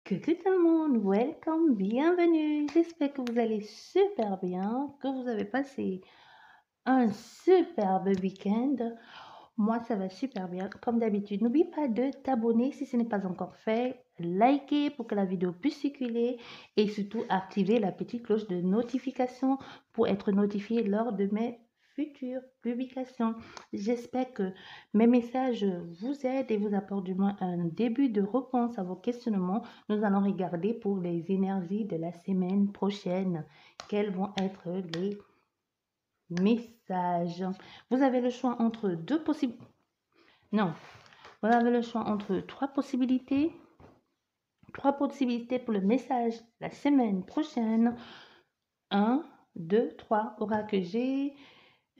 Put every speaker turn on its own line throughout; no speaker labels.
Coucou tout le monde, welcome, bienvenue. J'espère que vous allez super bien, que vous avez passé un superbe week-end. Moi, ça va super bien, comme d'habitude. N'oublie pas de t'abonner si ce n'est pas encore fait, liker pour que la vidéo puisse circuler et surtout activer la petite cloche de notification pour être notifié lors de mes futures publications. J'espère que mes messages vous aident et vous apportent du moins un début de réponse à vos questionnements. Nous allons regarder pour les énergies de la semaine prochaine. Quels vont être les messages? Vous avez le choix entre deux possibles. Non, vous avez le choix entre trois possibilités. Trois possibilités pour le message la semaine prochaine. 1, 2, 3. Oracle G.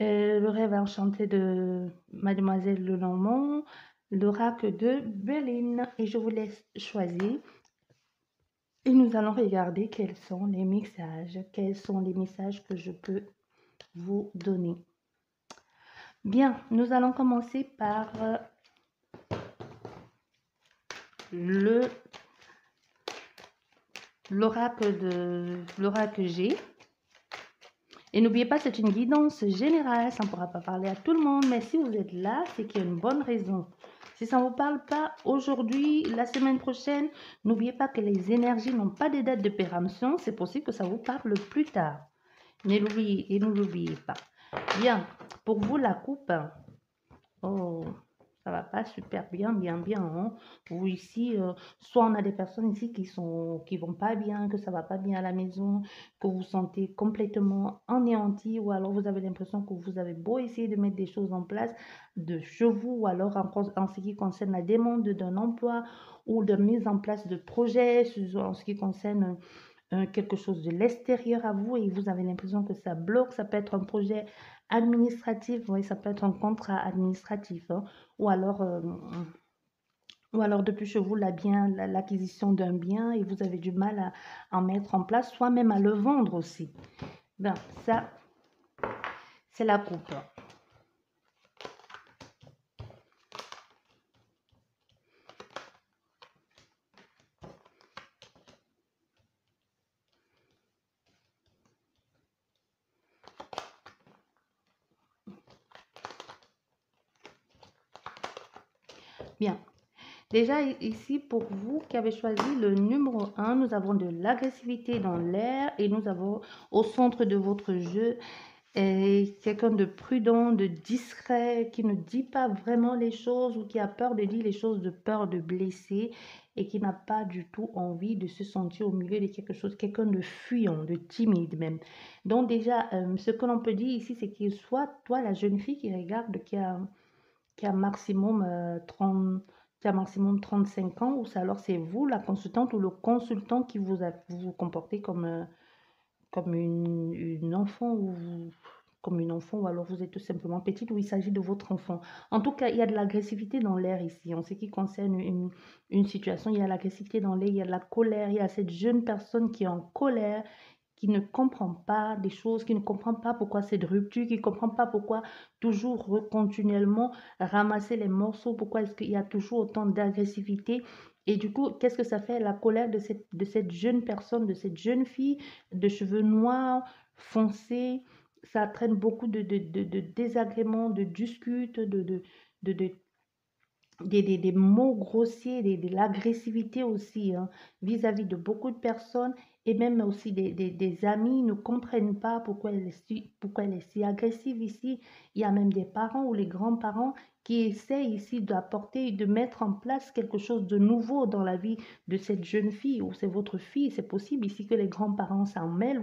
Le rêve enchanté de Mademoiselle Lenormand, l'oracle de Berlin. Et je vous laisse choisir. Et nous allons regarder quels sont les messages. Quels sont les messages que je peux vous donner. Bien, nous allons commencer par l'oracle G. Et n'oubliez pas, c'est une guidance générale, ça ne pourra pas parler à tout le monde, mais si vous êtes là, c'est qu'il y a une bonne raison. Si ça ne vous parle pas aujourd'hui, la semaine prochaine, n'oubliez pas que les énergies n'ont pas de date de péremption, c'est possible que ça vous parle plus tard. Ne l'oubliez pas. Bien, pour vous, la coupe, oh, ça va pas super bien, hein. Ou ici, soit on a des personnes ici qui vont pas bien, que ça va pas bien à la maison, que vous vous sentez complètement anéanti, ou alors vous avez l'impression que vous avez beau essayer de mettre des choses en place de chez vous, ou alors en ce qui concerne la demande d'un emploi ou de mise en place de projets, en ce qui concerne quelque chose de l'extérieur à vous et vous avez l'impression que ça bloque. Ça peut être un projet administratif, oui, ça peut être un contrat administratif, hein, ou alors depuis chez vous l'acquisition d'un bien et vous avez du mal à en mettre en place, soit même à le vendre aussi. Ben, ça, c'est la coupe. Bien. Déjà, ici, pour vous qui avez choisi le numéro 1, nous avons de l'agressivité dans l'air et nous avons au centre de votre jeu quelqu'un de prudent, de discret, qui ne dit pas vraiment les choses ou qui a peur de dire les choses de peur de blesser et qui n'a pas du tout envie de se sentir au milieu de quelque chose, quelqu'un de fuyant, de timide même. Donc déjà, ce que l'on peut dire ici, c'est qu'il soit toi, la jeune fille qui regarde, qui a maximum 35 ans, ou alors c'est vous, la consultante ou le consultant qui vous vous comportez comme une enfant ou comme une enfant, ou alors vous êtes tout simplement petite, ou il s'agit de votre enfant. En tout cas, il y a de l'agressivité dans l'air ici. En ce qui concerne une situation, il y a l'agressivité dans l'air, il y a de la colère, il y a cette jeune personne qui est en colère, qui ne comprend pas des choses, qui ne comprend pas pourquoi cette rupture, qui ne comprend pas pourquoi toujours continuellement ramasser les morceaux, pourquoi est-ce qu'il y a toujours autant d'agressivité. Et du coup, qu'est-ce que ça fait? La colère de cette jeune personne, de cette jeune fille, de cheveux noirs, foncés, ça entraîne beaucoup de désagréments, de disputes, de, de, des mots grossiers, de l'agressivité aussi, hein, vis-à-vis de beaucoup de personnes et même aussi des amis ne comprennent pas pourquoi pourquoi elle est si agressive ici. Il y a même des parents ou les grands-parents qui essayent ici d'apporter, de mettre en place quelque chose de nouveau dans la vie de cette jeune fille ou c'est votre fille. C'est possible ici que les grands-parents s'en mêlent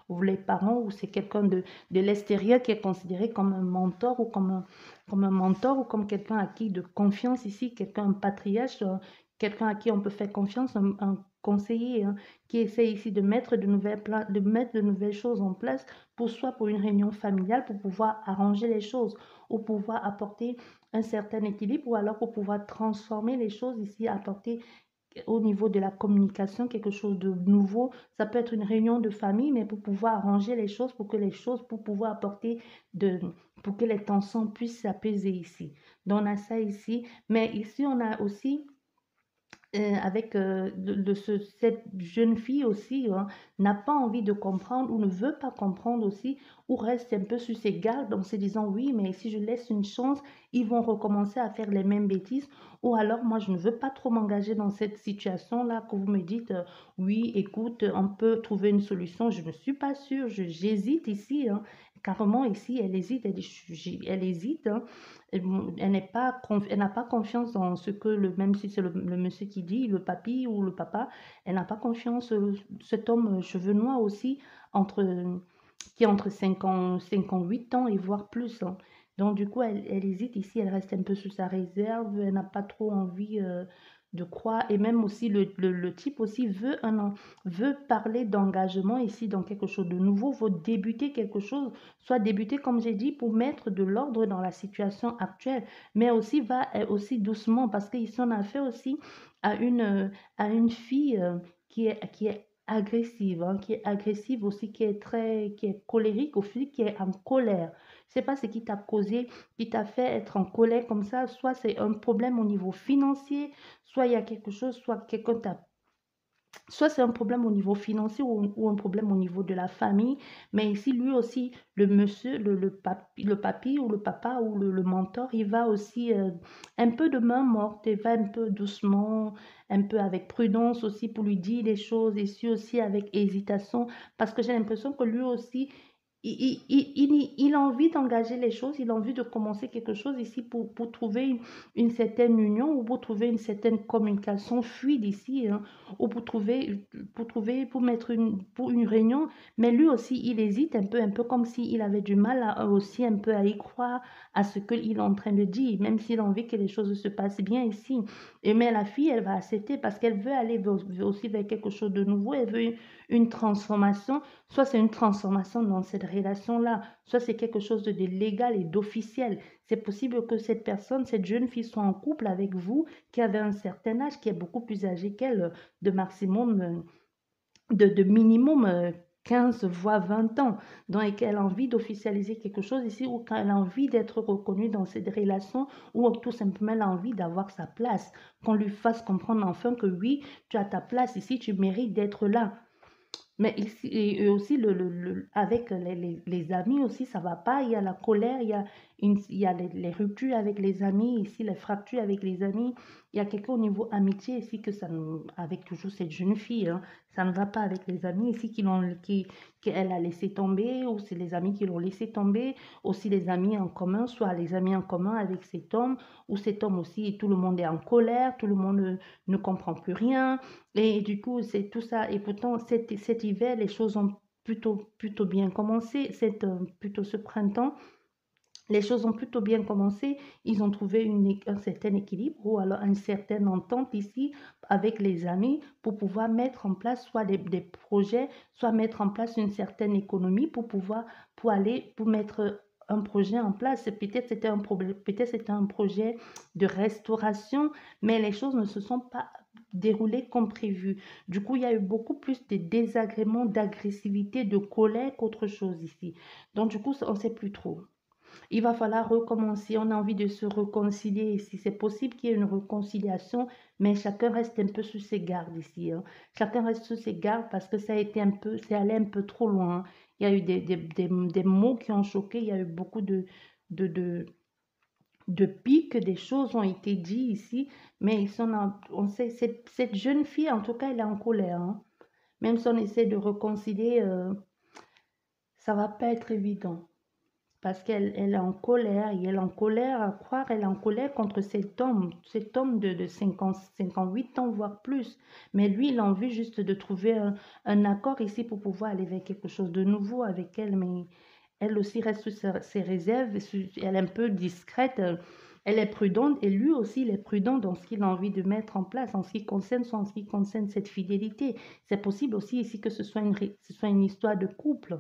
ou les parents ou c'est quelqu'un de l'extérieur qui est considéré comme un mentor ou comme un mentor ou comme quelqu'un à qui de confiance ici, quelqu'un, un patriarche, quelqu'un à qui on peut faire confiance, un conseiller, hein, qui essaie ici de mettre de nouvelles choses en place soit pour une réunion familiale, pour pouvoir arranger les choses ou pouvoir apporter un certain équilibre ou alors pour pouvoir transformer les choses ici, apporter au niveau de la communication quelque chose de nouveau. Ça peut être une réunion de famille, mais pour pouvoir arranger les choses, pour pouvoir apporter pour que les tensions puissent s'apaiser ici. Donc on a ça ici, mais ici on a aussi avec cette jeune fille aussi, hein, n'a pas envie de comprendre ou ne veut pas comprendre aussi, ou reste un peu sur ses gardes en se disant oui, mais si je laisse une chance, ils vont recommencer à faire les mêmes bêtises, ou alors moi je ne veux pas trop m'engager dans cette situation-là que vous me dites oui, écoute, on peut trouver une solution, je ne suis pas sûre, j'hésite ici, hein, carrément ici, elle hésite, elle, dit, elle hésite, hein, elle n'est pas, elle n'a pas confiance dans ce que même si c'est le monsieur qui dit, le papy ou le papa, elle n'a pas confiance, cet homme cheveux noirs aussi, entre, qui est entre 58 ans et voire plus, hein. Donc du coup, elle hésite ici, elle reste un peu sous sa réserve, elle n'a pas trop envie de croire, et même aussi le type aussi veut parler d'engagement ici dans quelque chose de nouveau, veut débuter quelque chose, soit débuter, comme j'ai dit, pour mettre de l'ordre dans la situation actuelle, mais aussi va aussi doucement, parce qu'il s'en a fait aussi à une fille qui est agressive, hein, qui est agressive aussi, qui est colérique aussi, qui est en colère. Je ne sais pas ce qui t'a causé, qui t'a fait être en colère comme ça, soit c'est un problème au niveau financier, soit il y a quelque chose, soit quelqu'un t'a soit c'est un problème au niveau financier ou un problème au niveau de la famille, mais ici, lui aussi, le monsieur, le papy ou le papa ou le mentor, il va aussi un peu de main morte, il va un peu doucement, un peu avec prudence aussi pour lui dire les choses, ici aussi avec hésitation, parce que j'ai l'impression que lui aussi, il a envie d'engager les choses, il a envie de commencer quelque chose ici pour trouver une certaine union ou pour trouver une certaine communication fluide ici, hein, ou pour mettre pour une réunion, mais lui aussi, il hésite un peu comme s'il avait du mal aussi un peu à y croire à ce qu'il est en train de dire, même s'il a envie que les choses se passent bien ici. Et mais la fille, elle va accepter parce qu'elle veut aller aussi vers quelque chose de nouveau, elle veut une transformation, soit c'est une transformation dans cette relation-là, soit c'est quelque chose de légal et d'officiel. C'est possible que cette personne, cette jeune fille soit en couple avec vous, qui avait un certain âge, qui est beaucoup plus âgé qu'elle, de maximum, de minimum 15 voire 20 ans, donc elle a envie d'officialiser quelque chose ici, ou quand elle a envie d'être reconnue dans cette relation, ou tout simplement elle a envie d'avoir sa place, qu'on lui fasse comprendre enfin que oui, tu as ta place ici, tu mérites d'être là. Mais ici, et aussi, avec les amis aussi, ça va pas. Il y a la colère, il y a les ruptures avec les amis, ici, les fractures avec les amis. Il y a quelqu'un au niveau amitié ici, avec toujours cette jeune fille, hein, ça ne va pas avec les amis ici qu'elle a laissé tomber, ou c'est les amis qui l'ont laissé tomber, aussi les amis en commun, soit les amis en commun avec cet homme, ou cet homme aussi, tout le monde est en colère, tout le monde ne comprend plus rien. Et du coup, c'est tout ça. Et pourtant, cet hiver, les choses ont plutôt bien commencé. Plutôt ce printemps, les choses ont plutôt bien commencé. Ils ont trouvé un certain équilibre ou alors une certaine entente ici avec les amis pour pouvoir mettre en place soit des projets, soit mettre en place une certaine économie pour mettre un projet en place. Peut-être c'était un problème, peut-être c'était un projet de restauration, mais les choses ne se sont pas déroulées comme prévu. Du coup, il y a eu beaucoup plus de désagréments, d'agressivité, de colère qu'autre chose ici. Donc, du coup, on ne sait plus trop. Il va falloir recommencer. On a envie de se réconcilier ici. C'est possible qu'il y ait une réconciliation, mais chacun reste un peu sous ses gardes ici, hein. Chacun reste sous ses gardes parce que ça a été un peu, c'est allé un peu trop loin. Il y a eu des mots qui ont choqué. Il y a eu beaucoup de, de, de piques. Des choses ont été dites ici, mais on sait, cette jeune fille, en tout cas, elle est en colère, hein. Même si on essaie de réconcilier, ça va pas être évident parce elle est en colère, et elle est en colère, à croire, elle est en colère contre cet homme de 58 ans, voire plus. Mais lui, il a envie juste de trouver un accord ici pour pouvoir aller vers quelque chose de nouveau avec elle, mais elle aussi reste sur ses réserves, elle est un peu discrète, elle est prudente, et lui aussi, il est prudent dans ce qu'il a envie de mettre en place, en ce qui concerne, soit en ce qui concerne cette fidélité. C'est possible aussi ici que ce soit une histoire de couple.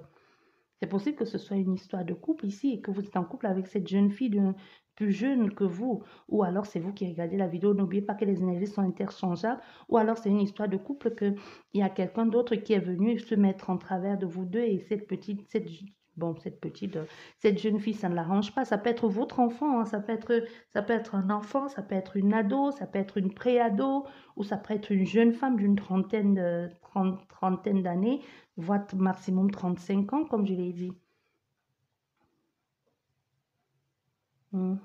C'est possible que ce soit une histoire de couple ici et que vous êtes en couple avec cette jeune fille plus jeune que vous. Ou alors c'est vous qui regardez la vidéo. N'oubliez pas que les énergies sont interchangeables. Ou alors c'est une histoire de couple qu'il y a quelqu'un d'autre qui est venu se mettre en travers de vous deux et Bon, cette jeune fille, ça ne l'arrange pas. Ça peut être votre enfant, hein, ça peut être un enfant, ça peut être une ado, ça peut être une pré-ado, ou ça peut être une jeune femme d'une trentaine d'années, voire maximum 35 ans, comme je l'ai dit. Hmm.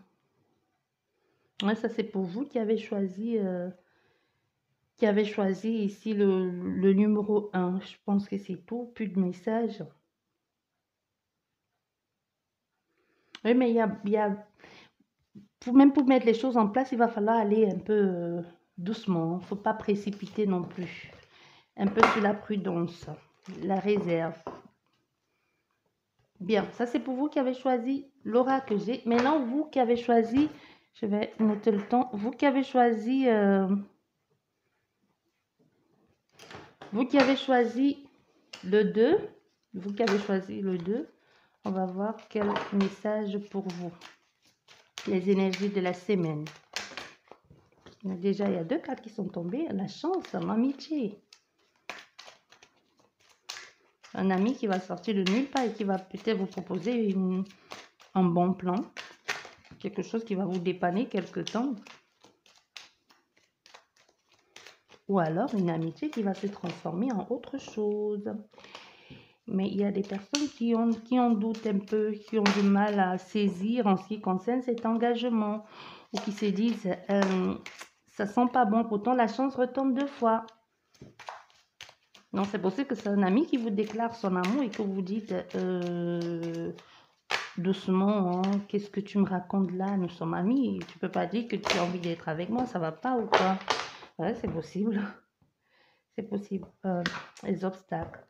Ouais, ça, c'est pour vous qui avez choisi ici le numéro un. Je pense que c'est tout. Plus de messages. Oui, mais même pour mettre les choses en place, il va falloir aller un peu doucement. Il ne faut pas précipiter non plus. Un peu sur la prudence, la réserve. Bien, ça c'est pour vous qui avez choisi l'aura que j'ai. Maintenant, vous qui avez choisi, je vais noter le temps, vous qui avez choisi, le 2, vous qui avez choisi le 2, on va voir quel message pour vous. Les énergies de la semaine. Déjà, il y a 2 cartes qui sont tombées. La chance, l'amitié. Un ami qui va sortir de nulle part et qui va peut-être vous proposer un bon plan. Quelque chose qui va vous dépanner quelque temps. Ou alors une amitié qui va se transformer en autre chose. Mais il y a des personnes qui en doutent un peu, qui ont du mal à saisir en ce qui concerne cet engagement. Ou qui se disent, ça sent pas bon, pourtant la chance retombe 2 fois. Non, c'est possible que c'est un ami qui vous déclare son amour et que vous dites, doucement, hein, qu'est-ce que tu me racontes là? Nous sommes amis. Tu peux pas dire que tu as envie d'être avec moi, ça va pas ou quoi? Ouais, c'est possible. C'est possible. Les obstacles.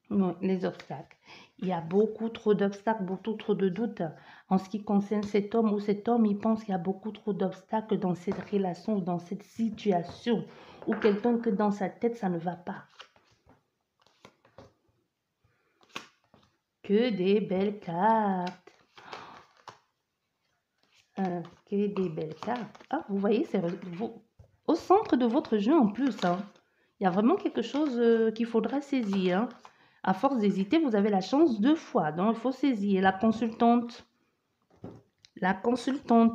Oui, les obstacles. Il y a beaucoup trop d'obstacles, beaucoup trop de doutes. En ce qui concerne cet homme ou cet homme, il pense qu'il y a beaucoup trop d'obstacles dans cette relation ou dans cette situation. Ou quelqu'un que dans sa tête, ça ne va pas. Que des belles cartes. Que des belles cartes. Ah, vous voyez, c'est au centre de votre jeu en plus. Hein. Il y a vraiment quelque chose qu'il faudra saisir. Hein. À force d'hésiter, vous avez la chance 2 fois. Donc, il faut saisir. La consultante,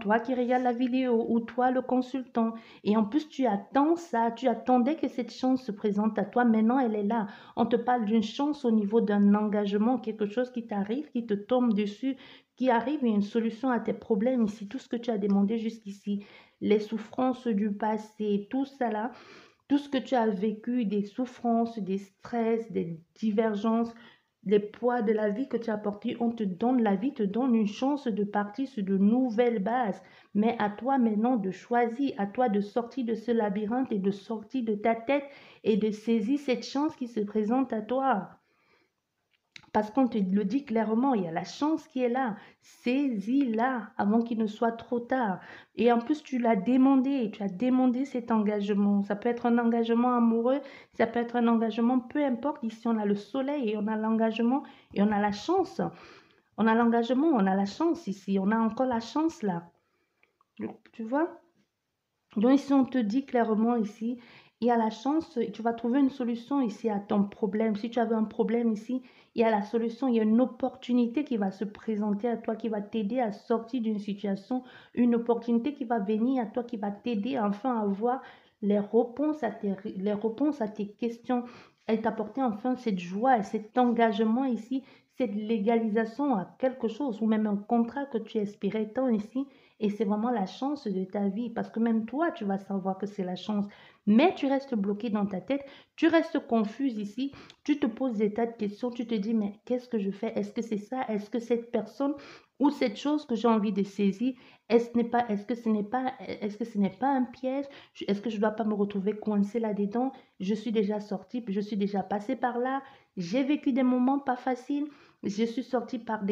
toi qui regardes la vidéo ou toi le consultant. Et en plus, tu attends ça. Tu attendais que cette chance se présente à toi. Maintenant, elle est là. On te parle d'une chance au niveau d'un engagement, quelque chose qui t'arrive, qui te tombe dessus, qui arrive et une solution à tes problèmes ici. Tout ce que tu as demandé jusqu'ici, les souffrances du passé, tout ça là. Tout ce que tu as vécu, des souffrances, des stress, des divergences, les poids de la vie que tu as portés, on te donne, la vie te donne une chance de partir sur de nouvelles bases. Mais à toi maintenant de choisir, à toi de sortir de ce labyrinthe et de sortir de ta tête et de saisir cette chance qui se présente à toi. Parce qu'on te le dit clairement, il y a la chance qui est là. Saisis-la avant qu'il ne soit trop tard. Et en plus, tu as demandé cet engagement. Ça peut être un engagement amoureux, ça peut être un engagement, peu importe. Ici, on a le soleil et on a l'engagement et on a la chance. On a l'engagement, on a la chance ici. On a encore la chance là. Tu vois? Donc ici, on te dit clairement ici, il y a la chance, tu vas trouver une solution ici à ton problème. Si tu avais un problème ici, il y a la solution, il y a une opportunité qui va se présenter à toi, qui va t'aider à sortir d'une situation, une opportunité qui va venir à toi, qui va t'aider enfin à avoir les réponses à tes questions et t'apporter enfin cette joie et cet engagement ici, cette légalisation à quelque chose ou même un contrat que tu espérais tant ici. Et c'est vraiment la chance de ta vie parce que même toi, tu vas savoir que c'est la chance. Mais tu restes bloqué dans ta tête, tu restes confuse ici, tu te poses des tas de questions, tu te dis, mais qu'est-ce que je fais? Est-ce que c'est ça? Est-ce que cette personne ou cette chose que j'ai envie de saisir, est-ce que ce n'est pas un piège? Est-ce que je ne dois pas me retrouver coincée là-dedans? Je suis déjà sortie, je suis déjà passée par là, j'ai vécu des moments pas faciles, je suis sortie par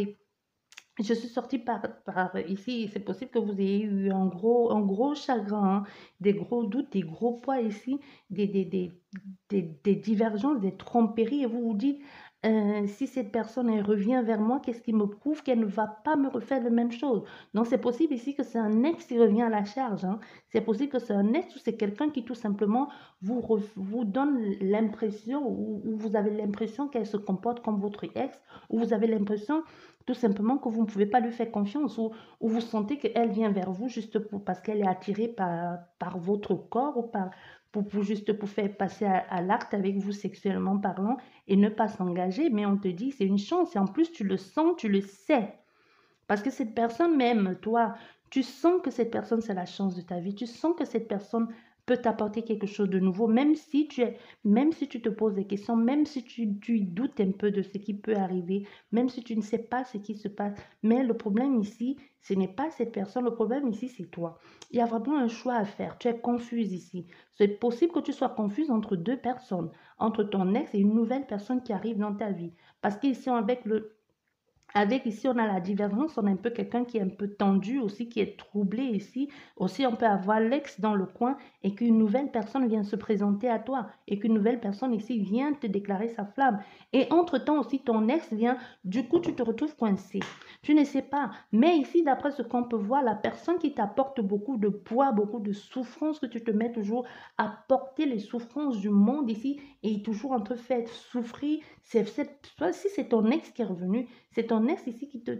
ici, c'est possible que vous ayez eu un gros chagrin, hein, des gros doutes, des gros poids ici, des divergences, des tromperies, et vous vous dites, Si cette personne, elle revient vers moi, qu'est-ce qui me prouve qu'elle ne va pas me refaire la même chose? Donc c'est possible ici que c'est un ex qui revient à la charge, hein. C'est possible que c'est un ex ou c'est quelqu'un qui tout simplement vous donne l'impression ou vous avez l'impression qu'elle se comporte comme votre ex, ou vous avez l'impression tout simplement que vous ne pouvez pas lui faire confiance, ou vous sentez qu'elle vient vers vous juste parce qu'elle est attirée par votre corps ou juste pour faire passer à l'acte avec vous sexuellement parlant et ne pas s'engager, mais on te dit c'est une chance et en plus tu le sens, tu le sais. Parce que cette personne, même toi, tu sens que cette personne, c'est la chance de ta vie. Tu sens que cette personne peut t'apporter quelque chose de nouveau, même si tu te poses des questions, même si tu doutes un peu de ce qui peut arriver, même si tu ne sais pas ce qui se passe. Mais le problème ici, ce n'est pas cette personne, le problème ici, c'est toi. Il y a vraiment un choix à faire. Tu es confuse ici. C'est possible que tu sois confuse entre deux personnes, entre ton ex et une nouvelle personne qui arrive dans ta vie. Parce qu'ici, avec ici, on a la divergence, on a un peu quelqu'un qui est un peu tendu aussi, qui est troublé ici. Aussi, on peut avoir l'ex dans le coin et qu'une nouvelle personne vient se présenter à toi et qu'une nouvelle personne ici vient te déclarer sa flamme. Et entre-temps aussi, ton ex vient, du coup, tu te retrouves coincé. Tu ne sais pas. Mais ici, d'après ce qu'on peut voir, la personne qui t'apporte beaucoup de poids, beaucoup de souffrance, que tu te mets toujours à porter les souffrances du monde ici et toujours en train de faire souffrir, soit si c'est ton ex qui est revenu, c'est ton ex ici qui te...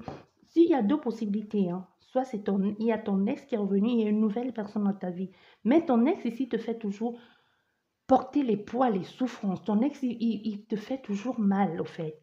S'il y a deux possibilités, hein. Soit il y a ton ex qui est revenu, il y a une nouvelle personne dans ta vie. Mais ton ex ici te fait toujours porter les poids, les souffrances. Ton ex, il te fait toujours mal, au fait.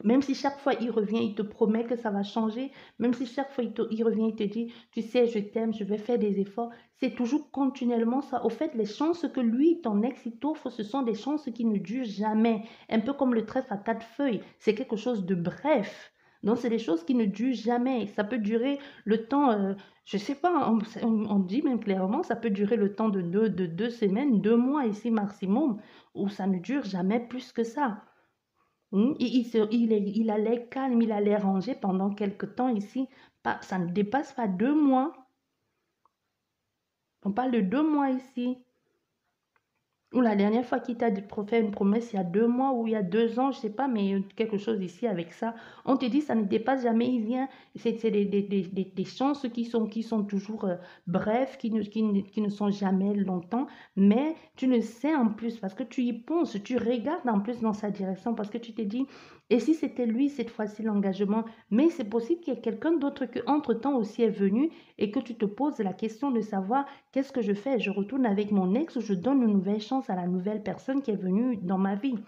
Même si chaque fois il revient, il te promet que ça va changer, même si chaque fois il revient, il te dit, tu sais, je t'aime, je vais faire des efforts, c'est toujours continuellement ça. Au fait, les chances que lui, ton ex, il t'offre, ce sont des chances qui ne durent jamais. Un peu comme le trèfle à quatre feuilles, c'est quelque chose de bref. Donc, c'est des choses qui ne durent jamais. Ça peut durer le temps, je ne sais pas, on dit même clairement, ça peut durer le temps de deux semaines, 2 mois ici maximum, ou ça ne dure jamais plus que ça. Il a l'air calme, il a l'air rangé pendant quelque temps ici. Ça ne dépasse pas 2 mois. On parle de 2 mois ici. Ou la dernière fois qu'il t'a fait une promesse, il y a 2 mois ou il y a 2 ans, je ne sais pas, mais quelque chose ici avec ça. On te dit, ça ne dépasse jamais, il vient. C'est des chances qui sont toujours brèves, qui ne sont jamais longtemps. Mais tu le sais en plus, parce que tu y penses, tu regardes en plus dans sa direction, parce que tu te dis, et si c'était lui cette fois-ci l'engagement, mais c'est possible qu'il y ait quelqu'un d'autre qui entre-temps aussi est venu et que tu te poses la question de savoir qu'est-ce que je fais? Je retourne avec mon ex ou je donne une nouvelle chance à la nouvelle personne qui est venue dans ma vie?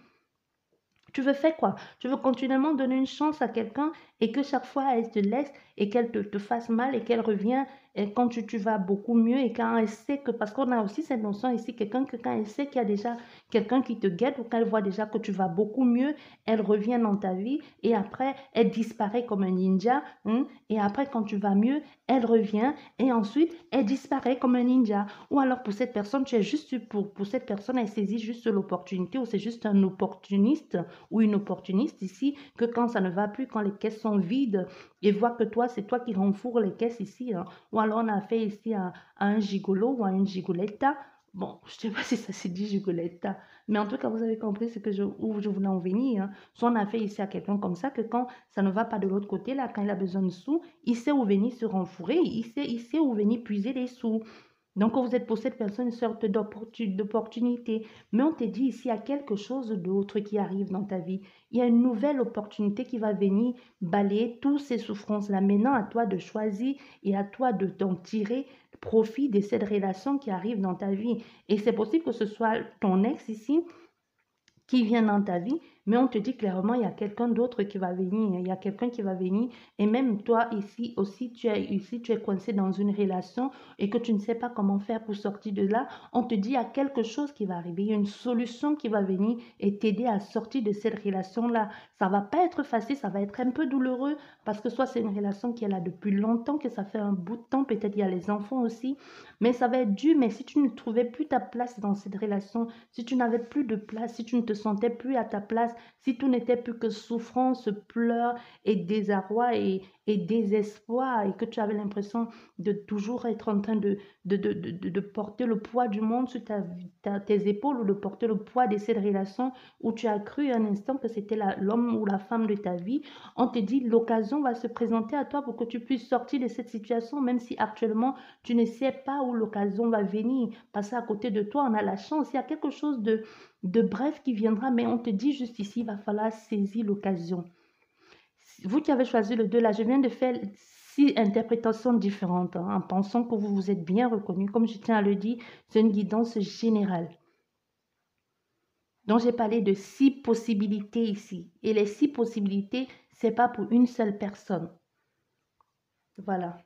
Tu veux faire quoi? Tu veux continuellement donner une chance à quelqu'un et que chaque fois elle te laisse et qu'elle te fasse mal et qu'elle revient et quand tu vas beaucoup mieux et quand elle sait que, parce qu'on a aussi cette notion ici, quelqu'un que quand elle sait qu'il y a déjà quelqu'un qui te guette ou qu'elle voit déjà que tu vas beaucoup mieux, elle revient dans ta vie et après elle disparaît comme un ninja, hein, et après quand tu vas mieux, elle revient et ensuite elle disparaît comme un ninja. Ou alors pour cette personne, tu es juste pour cette personne, elle saisit juste l'opportunité ou c'est juste un opportuniste ou une opportuniste ici, que quand ça ne va plus, quand les caisses sont vides, et voit que toi, c'est toi qui renfourre les caisses ici, hein. Ou alors on a fait ici à un gigolo ou à une gigoletta. Bon, je ne sais pas si ça s'est dit gigoletta, mais en tout cas, vous avez compris où je voulais en venir, hein. Soit on a fait ici à quelqu'un comme ça, que quand ça ne va pas de l'autre côté, là, quand il a besoin de sous, il sait où venir se renfourer, il sait où venir puiser les sous. Donc, quand vous êtes pour cette personne, une sorte d'opportunité. Mais on te dit ici, il y a quelque chose d'autre qui arrive dans ta vie. Il y a une nouvelle opportunité qui va venir balayer toutes ces souffrances-là. Maintenant, à toi de choisir et à toi de t'en tirer profit de cette relation qui arrive dans ta vie. Et c'est possible que ce soit ton ex ici qui vient dans ta vie, mais on te dit clairement, il y a quelqu'un d'autre qui va venir, il y a quelqu'un qui va venir, et même toi ici aussi, tu es coincé dans une relation et que tu ne sais pas comment faire pour sortir de là, on te dit, il y a quelque chose qui va arriver, il y a une solution qui va venir et t'aider à sortir de cette relation-là. Ça va pas être facile, ça va être un peu douloureux, parce que soit c'est une relation qui est là depuis longtemps, que ça fait un bout de temps, peut-être il y a les enfants aussi, mais ça va être dur, mais si tu ne trouvais plus ta place dans cette relation, si tu n'avais plus de place, si tu ne te sentais plus à ta place, passe, si tout n'était plus que souffrance, pleurs et désarroi et désespoir, et que tu avais l'impression de toujours être en train de porter le poids du monde sur tes épaules, ou de porter le poids de cette relation où tu as cru un instant que c'était l'homme ou la femme de ta vie, on te dit l'occasion va se présenter à toi pour que tu puisses sortir de cette situation, même si actuellement tu ne sais pas où l'occasion va venir. Passer à côté de toi, on a la chance. Il y a quelque chose de bref qui viendra, mais on te dit juste ici, il va falloir saisir l'occasion. Vous qui avez choisi le 2 là, je viens de faire 6 interprétations différentes, hein, en pensant que vous vous êtes bien reconnu. Comme je tiens à le dire, c'est une guidance générale. Donc, j'ai parlé de 6 possibilités ici. Et les 6 possibilités, ce n'est pas pour une seule personne. Voilà.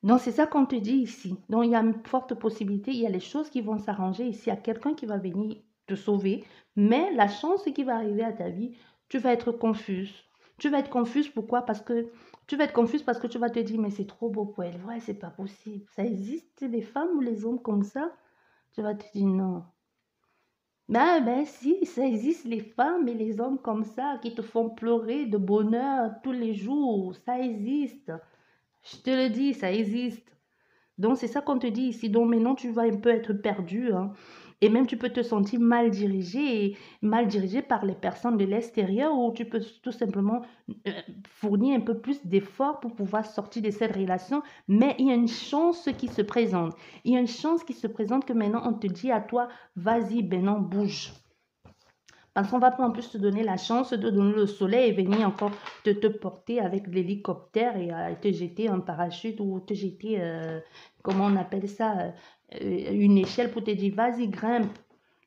Donc, c'est ça qu'on te dit ici. Donc, il y a une forte possibilité, il y a les choses qui vont s'arranger ici. Il y a quelqu'un qui va venir te sauver, mais la chance qui va arriver à ta vie, tu vas être confuse. Tu vas être confuse, pourquoi? Parce que tu vas être confuse parce que tu vas te dire, mais c'est trop beau pour elle. Ouais, c'est pas possible. Ça existe les femmes ou les hommes comme ça? Tu vas te dire, non. Ben si, ça existe les femmes et les hommes comme ça qui te font pleurer de bonheur tous les jours. Ça existe. Je te le dis, ça existe. Donc, c'est ça qu'on te dit ici. Donc, maintenant, tu vas un peu être perdu, hein. Et même, tu peux te sentir mal dirigé par les personnes de l'extérieur, ou tu peux tout simplement fournir un peu plus d'efforts pour pouvoir sortir de cette relation. Mais il y a une chance qui se présente. Il y a une chance qui se présente que maintenant, on te dit à toi, vas-y, maintenant, bouge. Parce qu'on va pas en plus te donner la chance de donner le soleil et venir encore te porter avec l'hélicoptère et te jeter un parachute, ou te jeter, comment on appelle ça, une échelle pour te dire, vas-y, grimpe.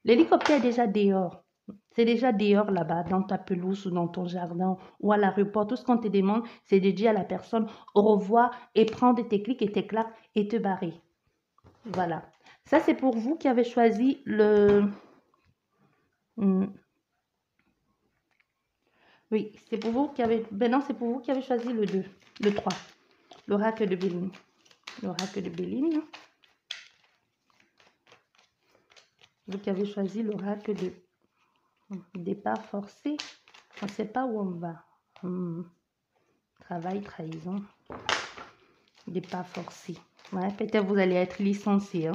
L'hélicoptère est déjà dehors. C'est déjà dehors là-bas, dans ta pelouse ou dans ton jardin ou à l'aéroport. Tout ce qu'on te demande, c'est de dire à la personne au revoir et prendre tes clics et tes claques et te barrer. Voilà. Ça, c'est pour vous qui avez choisi le... Oui, c'est pour vous qui avez... Ben non, c'est pour vous qui avez choisi le 2, le 3. L'oracle de Béline. L'oracle de Béline. Vous qui avez choisi l'oracle de départ forcé. On ne sait pas où on va. Travail, trahison. Départ forcé. Ouais, peut-être vous allez être licencié. Hein.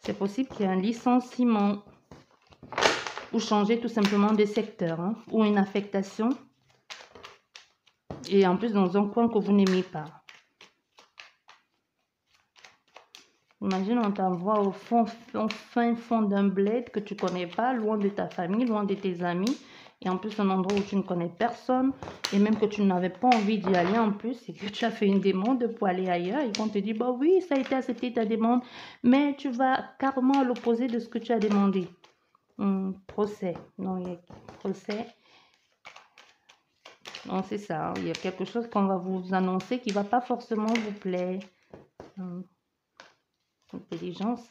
C'est possible qu'il y ait un licenciement. Ou changer tout simplement de secteur. Hein, ou une affectation. Et en plus dans un coin que vous n'aimez pas. Imagine, on t'envoie au fin fond d'un bled que tu ne connais pas, loin de ta famille, loin de tes amis. Et en plus, un endroit où tu ne connais personne. Et même que tu n'avais pas envie d'y aller en plus. Et que tu as fait une demande pour aller ailleurs. Et qu'on te dit, bah oui, ça a été accepté ta demande. Mais tu vas carrément à l'opposé de ce que tu as demandé. Procès. Non, il y a procès. Non, c'est ça. Il y a quelque chose qu'on va vous annoncer qui ne va pas forcément vous plaire. Intelligence.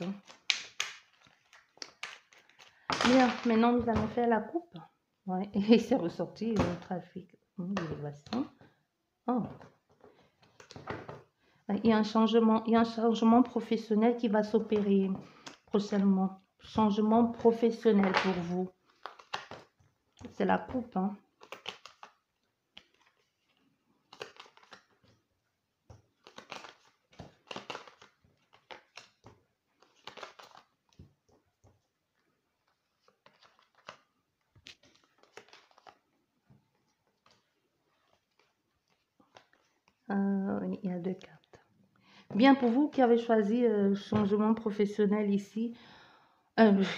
Bien, maintenant nous allons faire la coupe. Ouais, et c'est ressorti le trafic. L'élévation. Oh. Il y a un changement professionnel qui va s'opérer prochainement. Changement professionnel pour vous. C'est la coupe, hein. Il y a 2 cartes. Bien, pour vous qui avez choisi changement professionnel ici,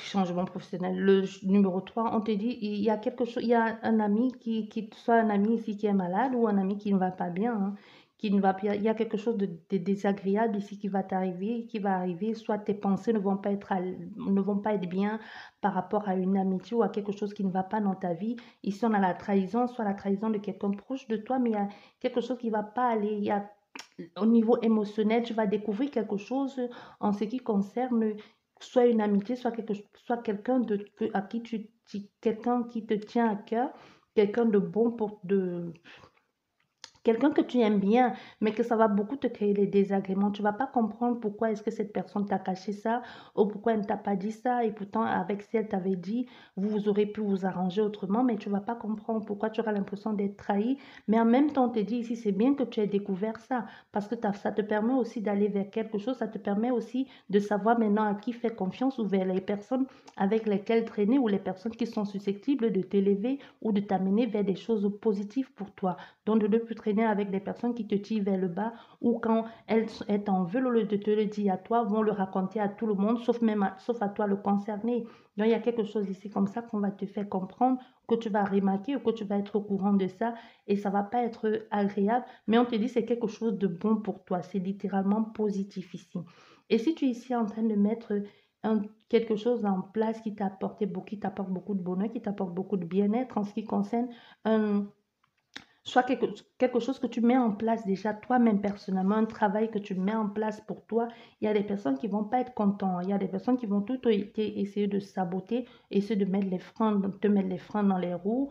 changement professionnel, le numéro 3, on te dit, il y a quelque chose, il y a un ami soit un ami ici qui est malade, ou un ami qui ne va pas bien, hein, qui ne va pas, il y a quelque chose de désagréable ici qui va t'arriver, qui va arriver, soit tes pensées ne vont pas être bien par rapport à une amitié ou à quelque chose qui ne va pas dans ta vie. Ici, on a la trahison, soit la trahison de quelqu'un proche de toi, mais il y a quelque chose qui ne va pas aller, il y a, au niveau émotionnel, tu vas découvrir quelque chose en ce qui concerne soit une amitié, soit quelqu'un à qui quelqu'un qui te tient à cœur, quelqu'un de bon quelqu'un que tu aimes bien, mais que ça va beaucoup te créer des désagréments. Tu vas pas comprendre pourquoi est-ce que cette personne t'a caché ça ou pourquoi elle ne t'a pas dit ça. Et pourtant, avec si elle t'avait dit, vous aurez pu vous arranger autrement, mais tu vas pas comprendre pourquoi tu auras l'impression d'être trahi. Mais en même temps, on te dit ici, c'est bien que tu aies découvert ça parce que ça te permet aussi d'aller vers quelque chose. Ça te permet aussi de savoir maintenant à qui faire confiance ou vers les personnes avec lesquelles traîner ou les personnes qui sont susceptibles de t'élever ou de t'amener vers des choses positives pour toi. Donc, de ne plus traîner avec des personnes qui te tirent vers le bas ou quand elles t'en veulent, au lieu de te le dire à toi, vont le raconter à tout le monde, sauf à toi le concerné. Donc, il y a quelque chose ici comme ça qu'on va te faire comprendre, que tu vas remarquer ou que tu vas être au courant de ça et ça va pas être agréable, mais on te dit c'est quelque chose de bon pour toi. C'est littéralement positif ici. Et si tu es ici en train de mettre quelque chose en place qui t'apporte beaucoup de bonheur, qui t'apporte beaucoup de bien-être en ce qui concerne un soit quelque chose que tu mets en place déjà toi-même personnellement, un travail que tu mets en place pour toi, il y a des personnes qui vont pas être contentes, il y a des personnes qui vont essayer de saboter, essayer de mettre te mettre les freins dans les roues.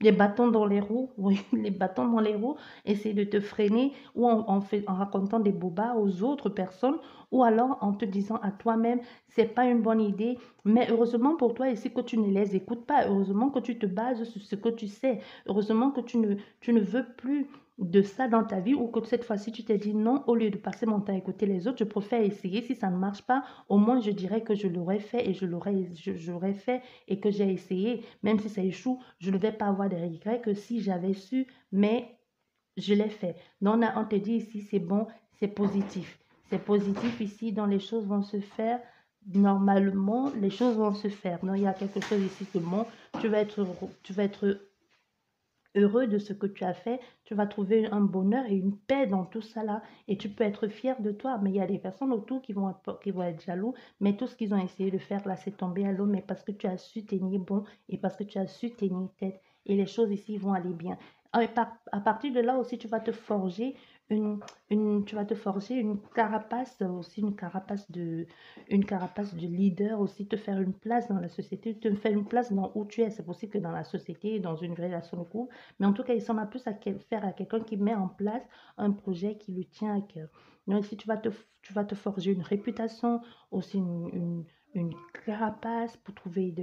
Les bâtons dans les roues, oui, les bâtons dans les roues, essayer de te freiner ou en racontant des bobards aux autres personnes ou alors en te disant à toi-même, c'est pas une bonne idée, mais heureusement pour toi ici que tu ne les écoutes pas, heureusement que tu te bases sur ce que tu sais, heureusement que tu ne veux plus de ça dans ta vie ou que cette fois-ci tu t'es dit non, au lieu de passer mon temps à écouter les autres, je préfère essayer, si ça ne marche pas, au moins je dirais que je l'aurais fait et j'aurais fait et que j'ai essayé, même si ça échoue, je ne vais pas avoir de regrets que si j'avais su, mais je l'ai fait. Donc, on te dit ici, c'est bon, c'est positif. C'est positif ici, donc les choses vont se faire. Normalement, les choses vont se faire. Donc, il y a quelque chose ici de bon. Tu vas être heureux de ce que tu as fait, tu vas trouver un bonheur et une paix dans tout ça là et tu peux être fier de toi. Mais il y a des personnes autour qui vont être jaloux, mais tout ce qu'ils ont essayé de faire là, c'est tomber à l'eau, mais parce que tu as su tenir bon et parce que tu as su tenir tête et les choses ici vont aller bien. À partir de là aussi, tu vas te forger une, tu vas te forger une carapace, aussi une carapace de leader aussi, te faire une place dans la société, te faire une place dans où tu es. C'est possible que dans la société, dans une relation de couple, mais en tout cas, il s'en a plus à faire à quelqu'un qui met en place un projet qui lui tient à cœur. Donc, si tu vas te forger une réputation, aussi une carapace pour trouver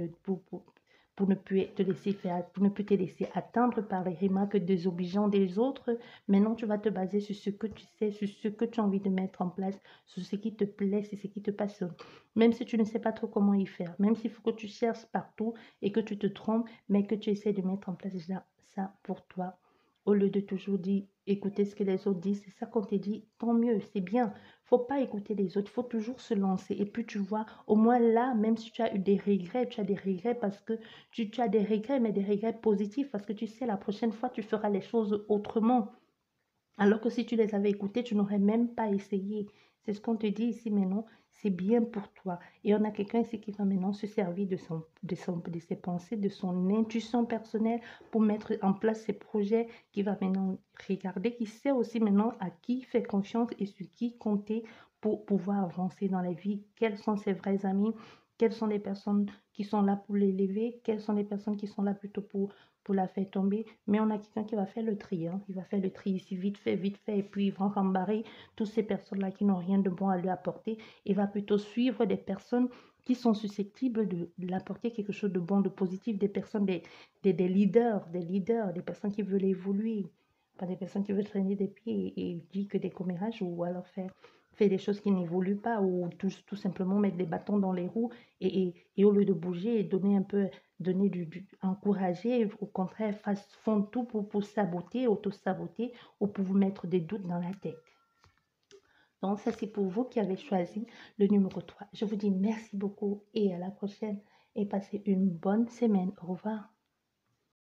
pour ne plus te laisser faire, pour ne plus te laisser atteindre par les remarques désobligeantes des autres. Maintenant, tu vas te baser sur ce que tu sais, sur ce que tu as envie de mettre en place, sur ce qui te plaît, sur ce qui te passionne. Même si tu ne sais pas trop comment y faire, même s'il faut que tu cherches partout et que tu te trompes, mais que tu essaies de mettre en place déjà ça pour toi. Au lieu de toujours dire, écouter ce que les autres disent, c'est ça qu'on te dit, tant mieux, c'est bien. Faut pas écouter les autres, faut toujours se lancer. Et puis tu vois, au moins là, même si tu as eu des regrets, tu as des regrets parce que tu as des regrets, mais des regrets positifs parce que tu sais, la prochaine fois, tu feras les choses autrement. Alors que si tu les avais écoutés, tu n'aurais même pas essayé. C'est ce qu'on te dit ici maintenant, c'est bien pour toi. Et on a quelqu'un ici qui va maintenant se servir de ses pensées, de son intuition personnelle pour mettre en place ses projets, qui va maintenant regarder, qui sait aussi maintenant à qui faire confiance et sur qui compter pour pouvoir avancer dans la vie. Quels sont ses vrais amis? Quelles sont les personnes qui sont là pour l'élever? Quelles sont les personnes qui sont là plutôt pour la faire tomber? Mais on a quelqu'un qui va faire le tri, hein. Il va faire le tri ici vite fait, et puis il va rembarrer toutes ces personnes-là qui n'ont rien de bon à lui apporter. Il va plutôt suivre des personnes qui sont susceptibles de l'apporter quelque chose de bon, de positif, des personnes, des leaders, des personnes qui veulent évoluer, pas des personnes qui veulent traîner des pieds et dire que des commérages ou alors faire des choses qui n'évoluent pas ou tout simplement mettre des bâtons dans les roues et au lieu de bouger et donner un peu encourager, au contraire, font tout pour saboter, auto-saboter ou pour vous mettre des doutes dans la tête. Donc, ça, c'est pour vous qui avez choisi le numéro 3. Je vous dis merci beaucoup et à la prochaine et passez une bonne semaine. Au revoir.